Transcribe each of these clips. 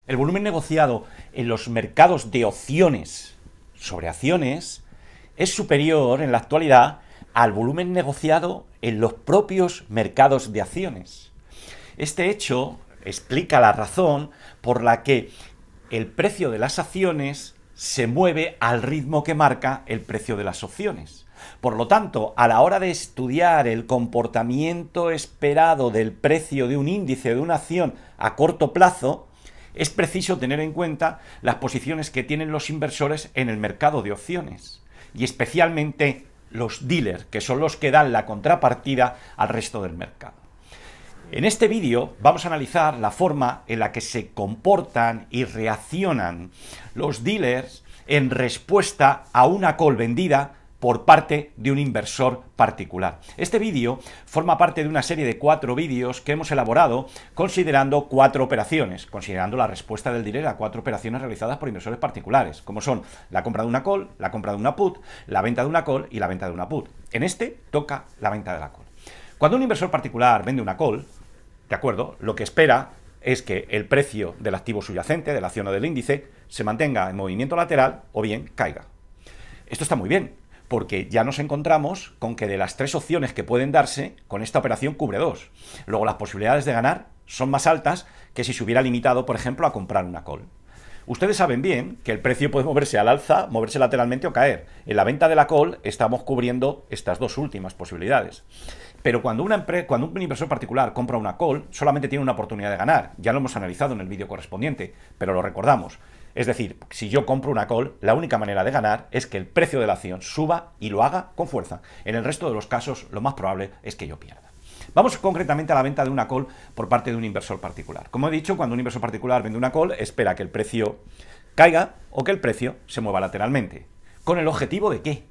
El volumen negociado en los mercados de opciones sobre acciones es superior en la actualidad al volumen negociado en los propios mercados de acciones. Este hecho explica la razón por la que el precio de las acciones se mueve al ritmo que marca el precio de las opciones. Por lo tanto, a la hora de estudiar el comportamiento esperado del precio de un índice de una acción a corto plazo, es preciso tener en cuenta las posiciones que tienen los inversores en el mercado de opciones, y especialmente los dealers, que son los que dan la contrapartida al resto del mercado. En este vídeo vamos a analizar la forma en la que se comportan y reaccionan los dealers en respuesta a una call vendida por parte de un inversor particular. Este vídeo forma parte de una serie de 4 vídeos que hemos elaborado considerando 4 operaciones, considerando la respuesta del dealer a 4 operaciones realizadas por inversores particulares, como son la compra de una call, la compra de una put, la venta de una call y la venta de una put. En este toca la venta de la call. Cuando un inversor particular vende una call, ¿de acuerdo?, lo que espera es que el precio del activo subyacente, de la acción o del índice, se mantenga en movimiento lateral o bien caiga. Esto está muy bien, porque ya nos encontramos con que de las 3 opciones que pueden darse, con esta operación cubre 2. Luego las posibilidades de ganar son más altas que si se hubiera limitado, por ejemplo, a comprar una call. Ustedes saben bien que el precio puede moverse al alza, moverse lateralmente o caer. En la venta de la call estamos cubriendo estas 2 últimas posibilidades. Pero cuando un inversor particular compra una call, solamente tiene una oportunidad de ganar. Ya lo hemos analizado en el vídeo correspondiente, pero lo recordamos. Es decir, si yo compro una call, la única manera de ganar es que el precio de la acción suba y lo haga con fuerza. En el resto de los casos, lo más probable es que yo pierda. Vamos concretamente a la venta de una call por parte de un inversor particular. Como he dicho, cuando un inversor particular vende una call, espera que el precio caiga o que el precio se mueva lateralmente. ¿Con el objetivo de qué?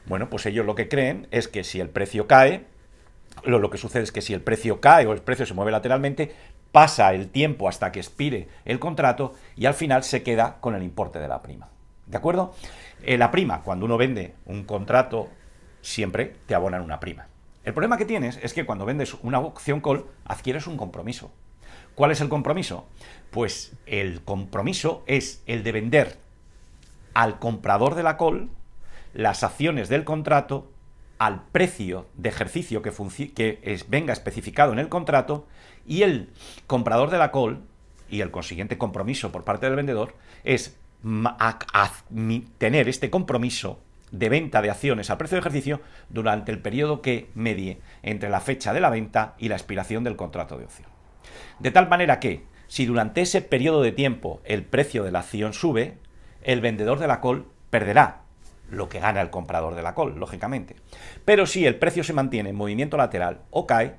Bueno, pues ellos lo que creen es que si el precio cae, lo que sucede es que si el precio cae o el precio se mueve lateralmente, pasa el tiempo hasta que expire el contrato y al final se queda con el importe de la prima. ¿De acuerdo? La prima, cuando uno vende un contrato, siempre te abonan una prima. El problema que tienes es que cuando vendes una opción call, adquieres un compromiso. ¿Cuál es el compromiso? Pues el compromiso es el de vender al comprador de la call las acciones del contrato al precio de ejercicio que venga especificado en el contrato, y el comprador de la call y el consiguiente compromiso por parte del vendedor es tener este compromiso de venta de acciones al precio de ejercicio durante el periodo que medie entre la fecha de la venta y la expiración del contrato de opción. De tal manera que, si durante ese periodo de tiempo el precio de la acción sube, el vendedor de la call perderá lo que gana el comprador de la call, lógicamente. Pero si el precio se mantiene en movimiento lateral o cae,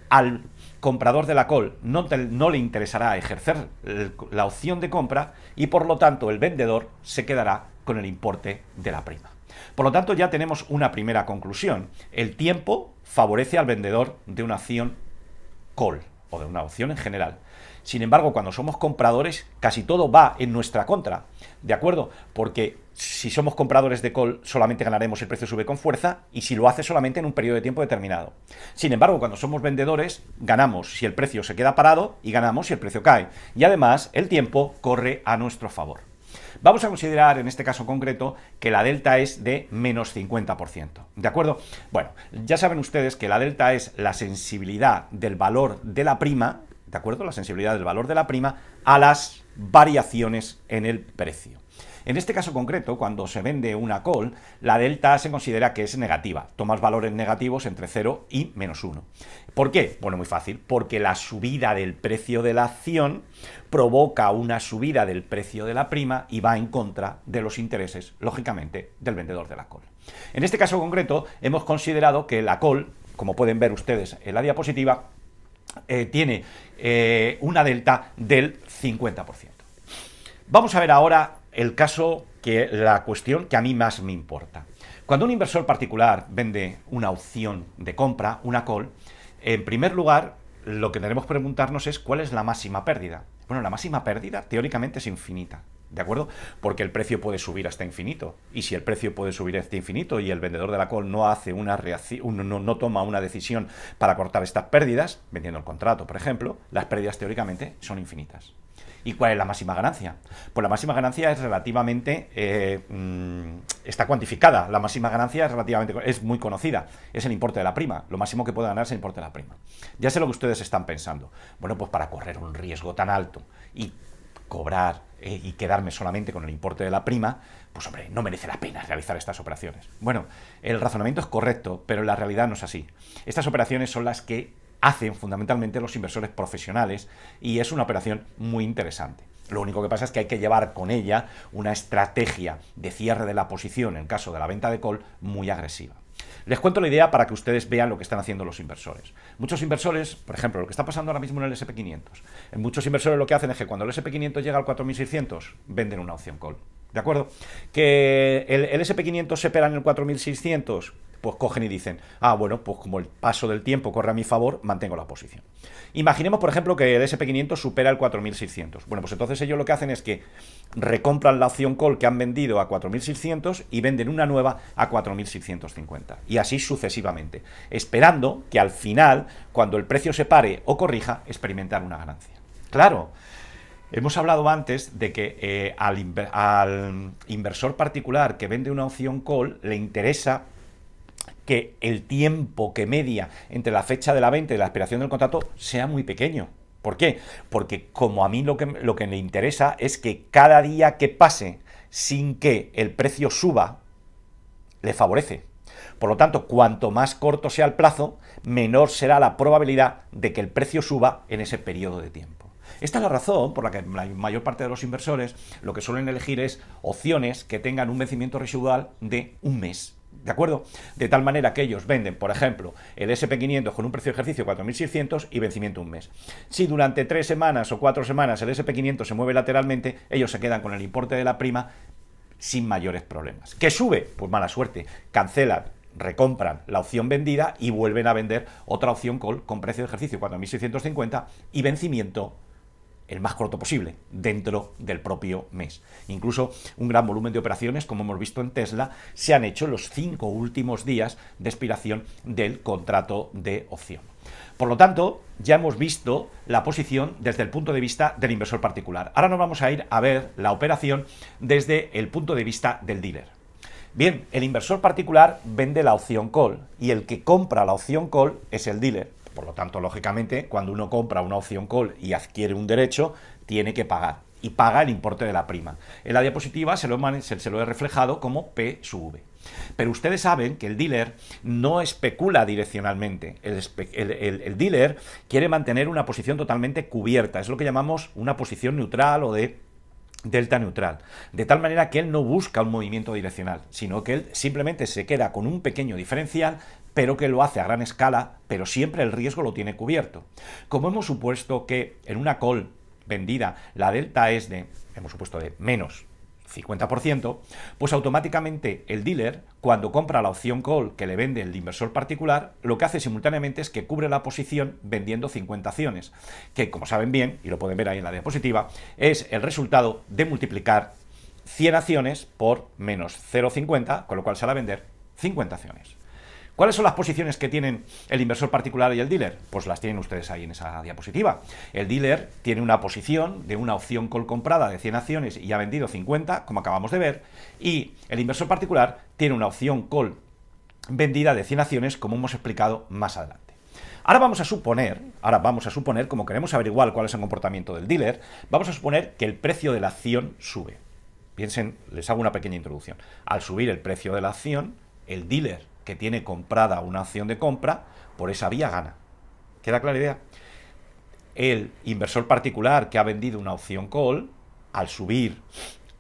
al comprador de la call no le interesará ejercer la opción de compra y por lo tanto el vendedor se quedará con el importe de la prima. Por lo tanto, ya tenemos una primera conclusión. El tiempo favorece al vendedor de una acción call o de una opción en general. Sin embargo, cuando somos compradores, casi todo va en nuestra contra, ¿de acuerdo? Porque si somos compradores de call, solamente ganaremos si el precio sube con fuerza y si lo hace solamente en un periodo de tiempo determinado. Sin embargo, cuando somos vendedores, ganamos si el precio se queda parado y ganamos si el precio cae. Y además, el tiempo corre a nuestro favor. Vamos a considerar en este caso concreto que la delta es de menos 50%, ¿de acuerdo? Bueno, ya saben ustedes que la delta es la sensibilidad del valor de la prima, ¿de acuerdo? La sensibilidad del valor de la prima a las variaciones en el precio. En este caso concreto, cuando se vende una call, la delta se considera que es negativa. Tomas valores negativos entre 0 y menos 1. ¿Por qué? Bueno, muy fácil. Porque la subida del precio de la acción provoca una subida del precio de la prima y va en contra de los intereses, lógicamente, del vendedor de la call. En este caso concreto, hemos considerado que la call, como pueden ver ustedes en la diapositiva, tiene una delta del 50%. Vamos a ver ahora la cuestión que a mí más me importa. Cuando un inversor particular vende una opción de compra, una call, en primer lugar, lo que tenemos que preguntarnos es ¿cuál es la máxima pérdida? Bueno, la máxima pérdida teóricamente es infinita, ¿de acuerdo? Porque el precio puede subir hasta infinito. Y si el precio puede subir hasta infinito y el vendedor de la call no hace una reacción, no toma una decisión para cortar estas pérdidas, vendiendo el contrato, por ejemplo, las pérdidas teóricamente son infinitas. ¿Y cuál es la máxima ganancia? Pues la máxima ganancia es relativamente... está cuantificada. La máxima ganancia es muy conocida. Es el importe de la prima. Lo máximo que puede ganar es el importe de la prima. Ya sé lo que ustedes están pensando. Bueno, pues para correr un riesgo tan alto y cobrar y quedarme solamente con el importe de la prima, pues hombre, no merece la pena realizar estas operaciones. Bueno, el razonamiento es correcto, pero en la realidad no es así. Estas operaciones son las que hacen fundamentalmente los inversores profesionales y es una operación muy interesante. Lo único que pasa es que hay que llevar con ella una estrategia de cierre de la posición en caso de la venta de call muy agresiva. Les cuento la idea para que ustedes vean lo que están haciendo los inversores. Muchos inversores, por ejemplo, lo que está pasando ahora mismo en el S&P500, muchos inversores lo que hacen es que cuando el S&P500 llega al 4.600, venden una opción call. ¿De acuerdo? Que el S&P500 se pela en el 4.600, pues cogen y dicen, bueno, pues como el paso del tiempo corre a mi favor, mantengo la posición. Imaginemos, por ejemplo, que el S&P500 supera el 4.600. Bueno, pues entonces ellos lo que hacen es que recompran la opción call que han vendido a 4.600 y venden una nueva a 4.650. Y así sucesivamente, esperando que al final, cuando el precio se pare o corrija, experimentar una ganancia. Claro. Hemos hablado antes de que al inversor particular que vende una opción call le interesa que el tiempo que media entre la fecha de la venta y la expiración del contrato sea muy pequeño. ¿Por qué? Porque como a mí lo que me interesa es que cada día que pase sin que el precio suba, le favorece. Por lo tanto, cuanto más corto sea el plazo, menor será la probabilidad de que el precio suba en ese periodo de tiempo. Esta es la razón por la que la mayor parte de los inversores lo que suelen elegir es opciones que tengan un vencimiento residual de un mes. ¿De acuerdo? De tal manera que ellos venden, por ejemplo, el S&P500 con un precio de ejercicio 4.600 y vencimiento un mes. Si durante 3 semanas o 4 semanas el S&P500 se mueve lateralmente, ellos se quedan con el importe de la prima sin mayores problemas. ¿Qué sube? Pues mala suerte. Cancelan, recompran la opción vendida y vuelven a vender otra opción call con precio de ejercicio 4.650 y vencimiento el más corto posible, dentro del propio mes. Incluso un gran volumen de operaciones, como hemos visto en Tesla, se han hecho en los 5 últimos días de expiración del contrato de opción. Por lo tanto, ya hemos visto la posición desde el punto de vista del inversor particular. Ahora nos vamos a ir a ver la operación desde el punto de vista del dealer. Bien, el inversor particular vende la opción call y el que compra la opción call es el dealer. Por lo tanto, lógicamente, cuando uno compra una opción call y adquiere un derecho, tiene que pagar. Y paga el importe de la prima. En la diapositiva se lo he reflejado como P sub V. Pero ustedes saben que el dealer no especula direccionalmente. El dealer quiere mantener una posición totalmente cubierta. Es lo que llamamos una posición neutral o de delta neutral, de tal manera que él no busca un movimiento direccional, sino que él simplemente se queda con un pequeño diferencial, pero que lo hace a gran escala, pero siempre el riesgo lo tiene cubierto. Como hemos supuesto que en una call vendida la delta es hemos supuesto de menos 50%, pues automáticamente el dealer, cuando compra la opción call que le vende el inversor particular, lo que hace simultáneamente es que cubre la posición vendiendo 50 acciones, que como saben bien, y lo pueden ver ahí en la diapositiva, es el resultado de multiplicar 100 acciones por menos 0,50, con lo cual sale a vender 50 acciones. ¿Cuáles son las posiciones que tienen el inversor particular y el dealer? Pues las tienen ustedes ahí en esa diapositiva. El dealer tiene una posición de una opción call comprada de 100 acciones y ha vendido 50, como acabamos de ver, y el inversor particular tiene una opción call vendida de 100 acciones, como hemos explicado más adelante. Ahora vamos a suponer, como queremos averiguar cuál es el comportamiento del dealer, vamos a suponer que el precio de la acción sube. Piensen, les hago una pequeña introducción. Al subir el precio de la acción, el dealer que tiene comprada una opción de compra, por esa vía gana. ¿Queda clara la idea? El inversor particular que ha vendido una opción call, al subir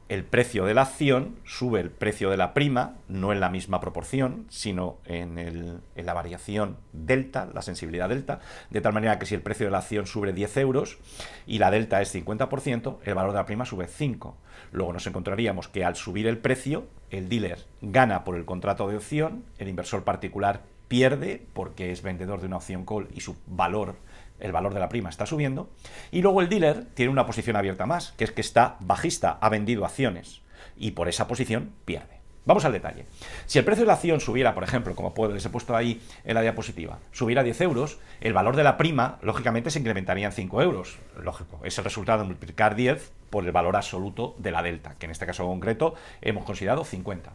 el precio de la acción, sube el precio de la prima, no en la misma proporción, sino en la variación delta, la sensibilidad delta, de tal manera que si el precio de la acción sube 10 euros y la delta es 50%, el valor de la prima sube 5. Luego nos encontraríamos que al subir el precio, el dealer gana por el contrato de opción, el inversor particular pierde porque es vendedor de una opción call y su valor, el valor de la prima está subiendo, y luego el dealer tiene una posición abierta más, que es que está bajista, ha vendido acciones y por esa posición pierde. Vamos al detalle. Si el precio de la acción subiera, por ejemplo, como les he puesto ahí en la diapositiva, subiera 10 euros, el valor de la prima, lógicamente, se incrementaría en 5 euros. Lógico, es el resultado de multiplicar 10 por el valor absoluto de la delta, que en este caso concreto hemos considerado 50.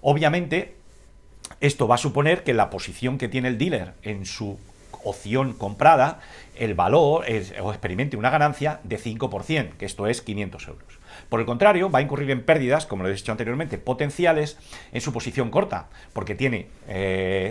Obviamente, esto va a suponer que la posición que tiene el dealer en su opción comprada, el valor o experimente una ganancia de 5%, que esto es 500 euros. Por el contrario, va a incurrir en pérdidas, como lo he dicho anteriormente, potenciales en su posición corta, porque tiene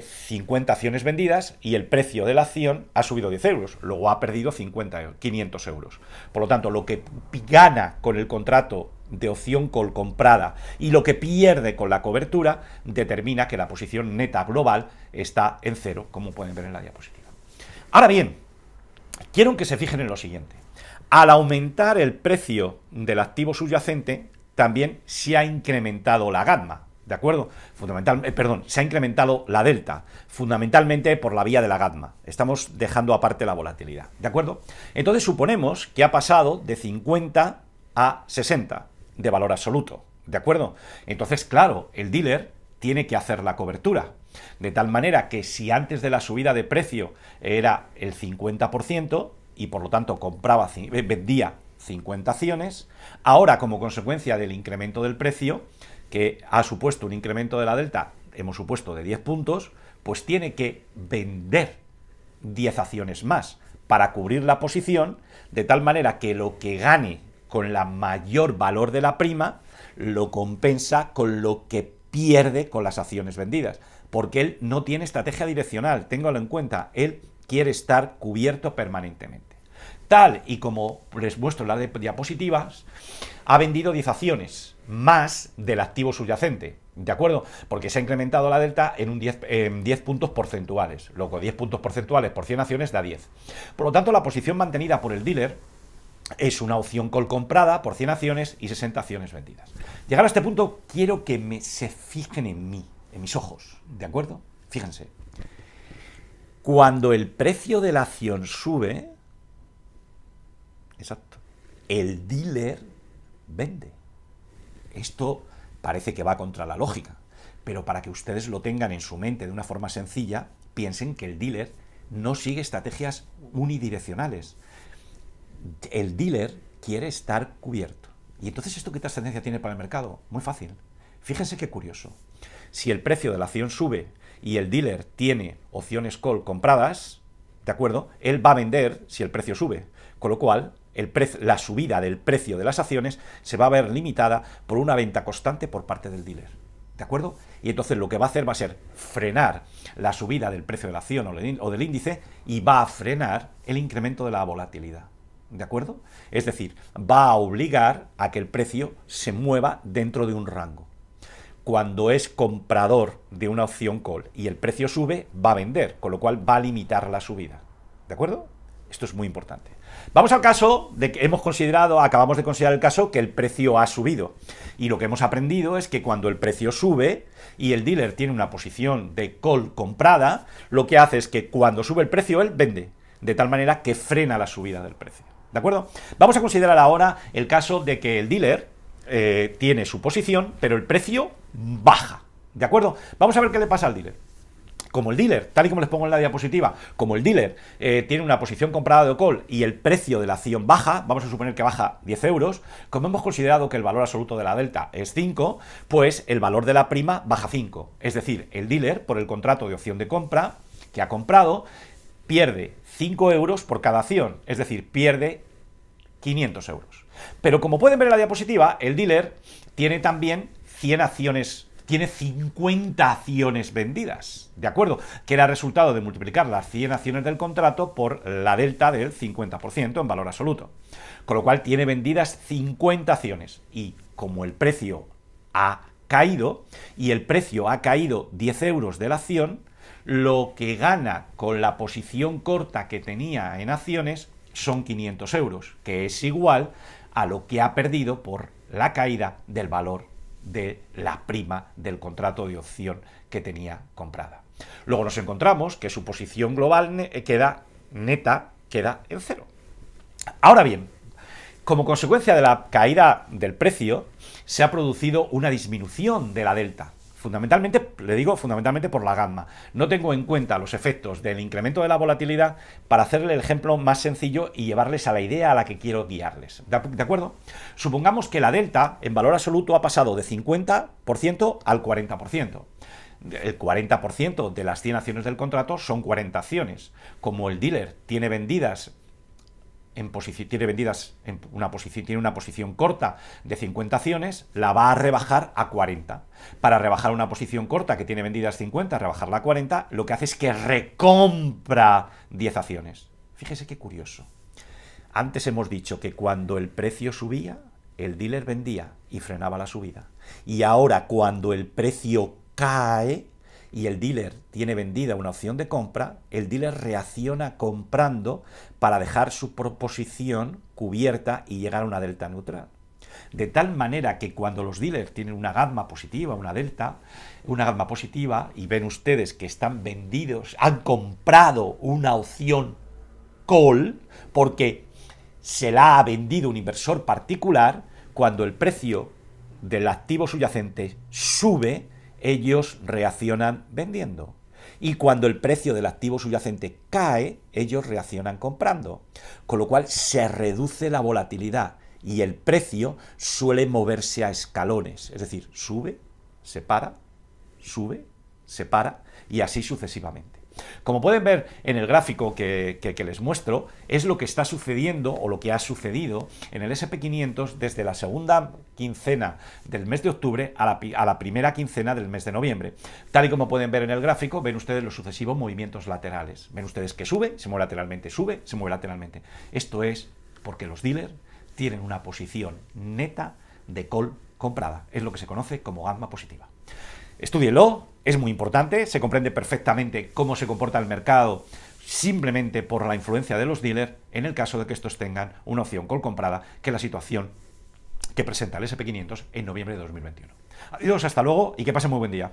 50 acciones vendidas y el precio de la acción ha subido 10 euros, luego ha perdido 500 euros. Por lo tanto, lo que gana con el contrato de opción call comprada y lo que pierde con la cobertura determina que la posición neta global está en cero, como pueden ver en la diapositiva. Ahora bien, quiero que se fijen en lo siguiente. Al aumentar el precio del activo subyacente, también se ha incrementado la gamma, ¿de acuerdo? Se ha incrementado la delta, fundamentalmente por la vía de la gamma. Estamos dejando aparte la volatilidad, ¿de acuerdo? Entonces suponemos que ha pasado de 50 a 60 de valor absoluto, ¿de acuerdo? Entonces, claro, el dealer tiene que hacer la cobertura, de tal manera que si antes de la subida de precio era el 50%, y por lo tanto vendía 50 acciones, ahora como consecuencia del incremento del precio, que ha supuesto un incremento de la delta, hemos supuesto de 10 puntos, pues tiene que vender 10 acciones más para cubrir la posición, de tal manera que lo que gane con la mayor valor de la prima lo compensa con lo que pierde con las acciones vendidas, porque él no tiene estrategia direccional, téngalo en cuenta, él quiere estar cubierto permanentemente. Tal y como les muestro en las diapositivas, ha vendido 10 acciones más del activo subyacente, ¿de acuerdo? Porque se ha incrementado la delta en 10 puntos porcentuales, luego 10 puntos porcentuales por 100 acciones da 10. Por lo tanto, la posición mantenida por el dealer es una opción call comprada por 100 acciones y 60 acciones vendidas. Llegado a este punto, quiero que se fijen en mí, en mis ojos, ¿de acuerdo? Fíjense. Cuando el precio de la acción sube, exacto, el dealer vende. Esto parece que va contra la lógica, pero para que ustedes lo tengan en su mente de una forma sencilla, piensen que el dealer no sigue estrategias unidireccionales. El dealer quiere estar cubierto. ¿Y entonces esto qué trascendencia tiene para el mercado? Muy fácil. Fíjense qué curioso. Si el precio de la acción sube y el dealer tiene opciones call compradas, ¿de acuerdo? Él va a vender si el precio sube. Con lo cual, la subida del precio de las acciones se va a ver limitada por una venta constante por parte del dealer. ¿De acuerdo? Y entonces lo que va a hacer va a ser frenar la subida del precio de la acción o del índice y va a frenar el incremento de la volatilidad. ¿De acuerdo? Es decir, va a obligar a que el precio se mueva dentro de un rango. Cuando es comprador de una opción call y el precio sube, va a vender, con lo cual va a limitar la subida. ¿De acuerdo? Esto es muy importante. Vamos al caso de que acabamos de considerar el caso que el precio ha subido. Y lo que hemos aprendido es que cuando el precio sube y el dealer tiene una posición de call comprada, lo que hace es que cuando sube el precio, él vende, de tal manera que frena la subida del precio. ¿De acuerdo? Vamos a considerar ahora el caso de que el dealer tiene su posición, pero el precio baja. ¿De acuerdo? Vamos a ver qué le pasa al dealer. Como el dealer, tal y como les pongo en la diapositiva, como el dealer tiene una posición comprada de call y el precio de la acción baja, vamos a suponer que baja 10 euros, como hemos considerado que el valor absoluto de la delta es 5, pues el valor de la prima baja 5. Es decir, el dealer, por el contrato de opción de compra que ha comprado, pierde 5 euros por cada acción, es decir, pierde 500 euros. Pero como pueden ver en la diapositiva, el dealer tiene también 100 acciones, tiene 50 acciones vendidas, ¿de acuerdo? Que era resultado de multiplicar las 100 acciones del contrato por la delta del 50% en valor absoluto. Con lo cual tiene vendidas 50 acciones. Y como el precio ha caído, y el precio ha caído 10 euros de la acción, lo que gana con la posición corta que tenía en acciones son 500 euros, que es igual a lo que ha perdido por la caída del valor de la prima del contrato de opción que tenía comprada. Luego nos encontramos que su posición global neta queda en cero. Ahora bien, como consecuencia de la caída del precio, se ha producido una disminución de la delta. Fundamentalmente, le digo fundamentalmente por la gamma. No tengo en cuenta los efectos del incremento de la volatilidad para hacerle el ejemplo más sencillo y llevarles a la idea a la que quiero guiarles. ¿De acuerdo? Supongamos que la delta en valor absoluto ha pasado de 50% al 40%. El 40% de las 100 acciones del contrato son 40 acciones. Como el dealer tiene vendidas tiene una posición corta de 50 acciones, la va a rebajar a 40. Para rebajar una posición corta que tiene vendidas 50, rebajarla a 40, lo que hace es que recompra 10 acciones. Fíjese qué curioso. Antes hemos dicho que cuando el precio subía, el dealer vendía y frenaba la subida. Y ahora cuando el precio cae y el dealer tiene vendida una opción de compra, el dealer reacciona comprando para dejar su posición cubierta y llegar a una delta neutral. De tal manera que cuando los dealers tienen una gamma positiva, una gamma positiva, y ven ustedes que están vendidos, han comprado una opción call, porque se la ha vendido un inversor particular, cuando el precio del activo subyacente sube, ellos reaccionan vendiendo. Y cuando el precio del activo subyacente cae, ellos reaccionan comprando. Con lo cual se reduce la volatilidad y el precio suele moverse a escalones. Es decir, sube, se para, sube, se para y así sucesivamente. Como pueden ver en el gráfico que les muestro, es lo que está sucediendo o lo que ha sucedido en el SP500 desde la segunda quincena del mes de octubre a la primera quincena del mes de noviembre. Tal y como pueden ver en el gráfico, ven ustedes los sucesivos movimientos laterales. Ven ustedes que sube, se mueve lateralmente. Esto es porque los dealers tienen una posición neta de call comprada. Es lo que se conoce como gamma positiva. Estúdienlo, es muy importante, se comprende perfectamente cómo se comporta el mercado simplemente por la influencia de los dealers en el caso de que estos tengan una opción call comprada, que es la situación que presenta el SP500 en noviembre de 2021. Adiós, hasta luego y que pasen muy buen día.